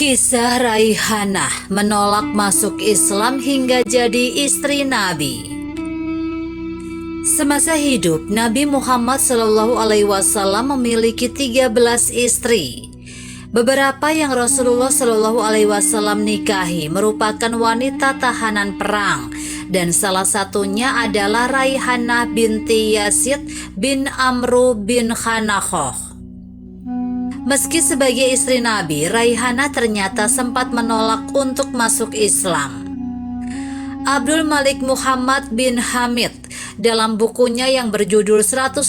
Kisah Raihanah menolak masuk Islam hingga jadi istri Nabi. Semasa hidup, Nabi Muhammad SAW memiliki 13 istri. Beberapa yang Rasulullah SAW nikahi merupakan wanita tahanan perang, dan salah satunya adalah Raihanah binti Yazid bin Amru bin Khanakhoh. Meski sebagai istri Nabi, Raihanah ternyata sempat menolak untuk masuk Islam. Abdul Malik Muhammad bin Hamid dalam bukunya yang berjudul 150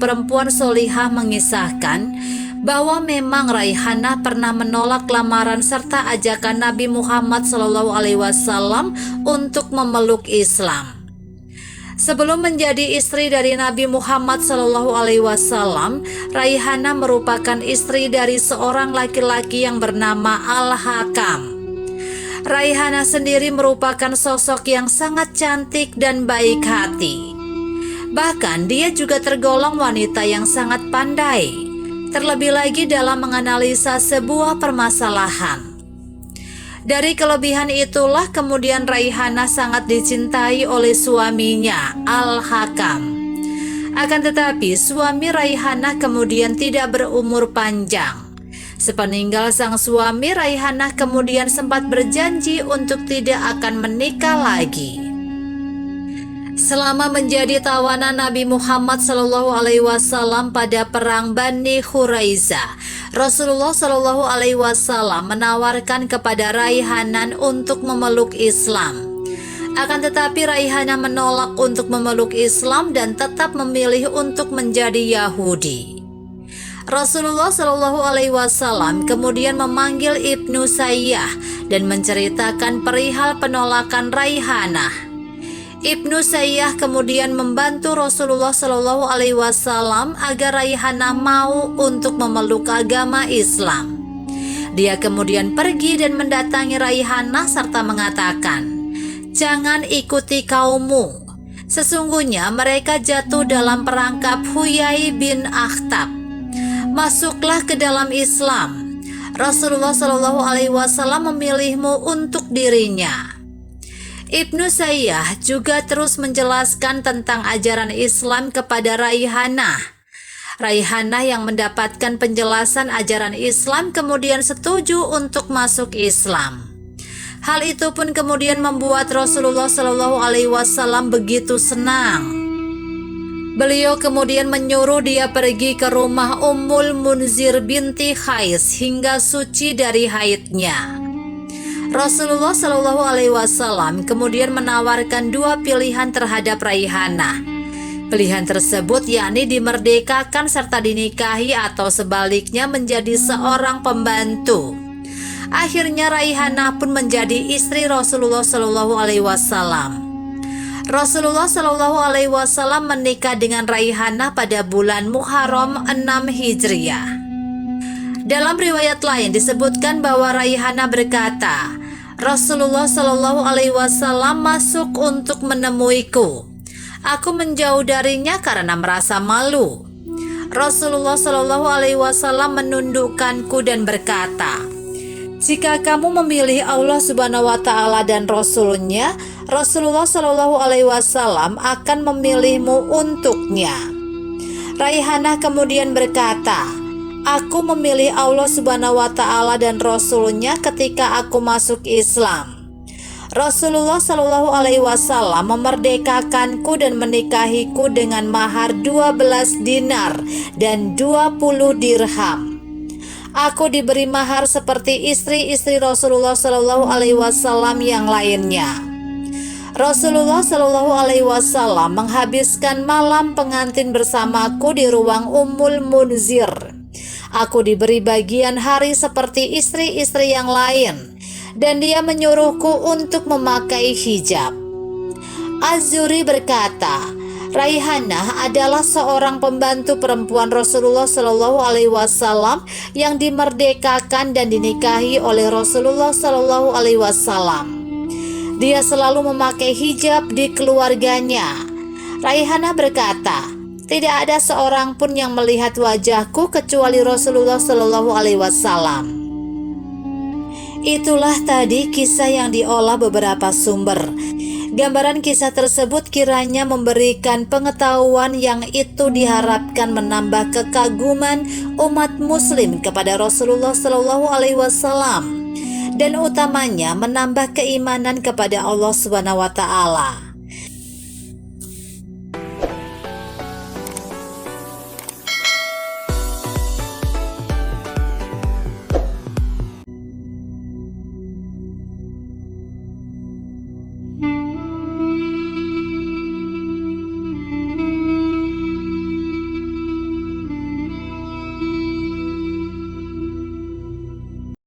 Perempuan Solihah mengisahkan bahwa memang Raihanah pernah menolak lamaran serta ajakan Nabi Muhammad SAW untuk memeluk Islam. Sebelum menjadi istri dari Nabi Muhammad SAW, Raihanah merupakan istri dari seorang laki-laki yang bernama Al-Hakam. Raihanah sendiri merupakan sosok yang sangat cantik dan baik hati. Bahkan dia juga tergolong wanita yang sangat pandai, terlebih lagi dalam menganalisa sebuah permasalahan. Dari kelebihan itulah kemudian Raihanah sangat dicintai oleh suaminya, Al-Hakam. Akan tetapi suami Raihanah kemudian tidak berumur panjang. Sepeninggal sang suami, Raihanah kemudian sempat berjanji untuk tidak akan menikah lagi. Selama menjadi tawanan Nabi Muhammad SAW pada perang Bani Quraisyah, Rasulullah SAW menawarkan kepada Raihanah untuk memeluk Islam. Akan tetapi Raihanah menolak untuk memeluk Islam dan tetap memilih untuk menjadi Yahudi. Rasulullah SAW kemudian memanggil Ibnu Sayyah dan menceritakan perihal penolakan Raihanah. Ibnu Sayyah kemudian membantu Rasulullah SAW agar Raihanah mau untuk memeluk agama Islam. Dia kemudian pergi dan mendatangi Raihanah serta mengatakan, "Jangan ikuti kaummu. Sesungguhnya mereka jatuh dalam perangkap Huyai bin Akhtab. Masuklah ke dalam Islam. Rasulullah SAW memilihmu untuk dirinya." Ibnu Sayyah juga terus menjelaskan tentang ajaran Islam kepada Raihanah. Raihanah yang mendapatkan penjelasan ajaran Islam kemudian setuju untuk masuk Islam. Hal itu pun kemudian membuat Rasulullah SAW begitu senang. Beliau kemudian menyuruh dia pergi ke rumah Ummul Munzir binti Khais hingga suci dari haidnya. Rasulullah SAW kemudian menawarkan dua pilihan terhadap Raihanah. Pilihan tersebut yakni dimerdekakan serta dinikahi atau sebaliknya menjadi seorang pembantu. Akhirnya Raihanah pun menjadi istri Rasulullah SAW. Rasulullah SAW menikah dengan Raihanah pada bulan Muharram 6 Hijriah. Dalam riwayat lain disebutkan bahwa Raihanah berkata, "Rasulullah SAW masuk untuk menemuiku. Aku menjauh darinya karena merasa malu. Rasulullah SAW menundukkanku dan berkata, 'Jika kamu memilih Allah Subhanahu wa Ta'ala dan Rasul-Nya, Rasulullah SAW akan memilihmu untuknya.' Raihanah kemudian berkata, 'Aku memilih Allah Subhanahu wa Ta'ala dan Rasul-Nya ketika aku masuk Islam. Rasulullah SAW memerdekakanku dan menikahiku dengan mahar 12 dinar dan 20 dirham. Aku diberi mahar seperti istri-istri Rasulullah SAW yang lainnya.' Rasulullah SAW menghabiskan malam pengantin bersamaku di ruang Ummul Munzir. Aku diberi bagian hari seperti istri-istri yang lain, dan dia menyuruhku untuk memakai hijab." Az-Zuhri berkata, Raihanah adalah seorang pembantu perempuan Rasulullah SAW yang dimerdekakan dan dinikahi oleh Rasulullah SAW. Dia selalu memakai hijab di keluarganya. Raihanah berkata, "Tidak ada seorang pun yang melihat wajahku kecuali Rasulullah SAW." Itulah tadi kisah yang diolah beberapa sumber. Gambaran kisah tersebut kiranya memberikan pengetahuan yang itu diharapkan menambah kekaguman umat muslim kepada Rasulullah Shallallahu Alaihi Wasallam dan utamanya menambah keimanan kepada Allah Subhanahu wa Ta'ala.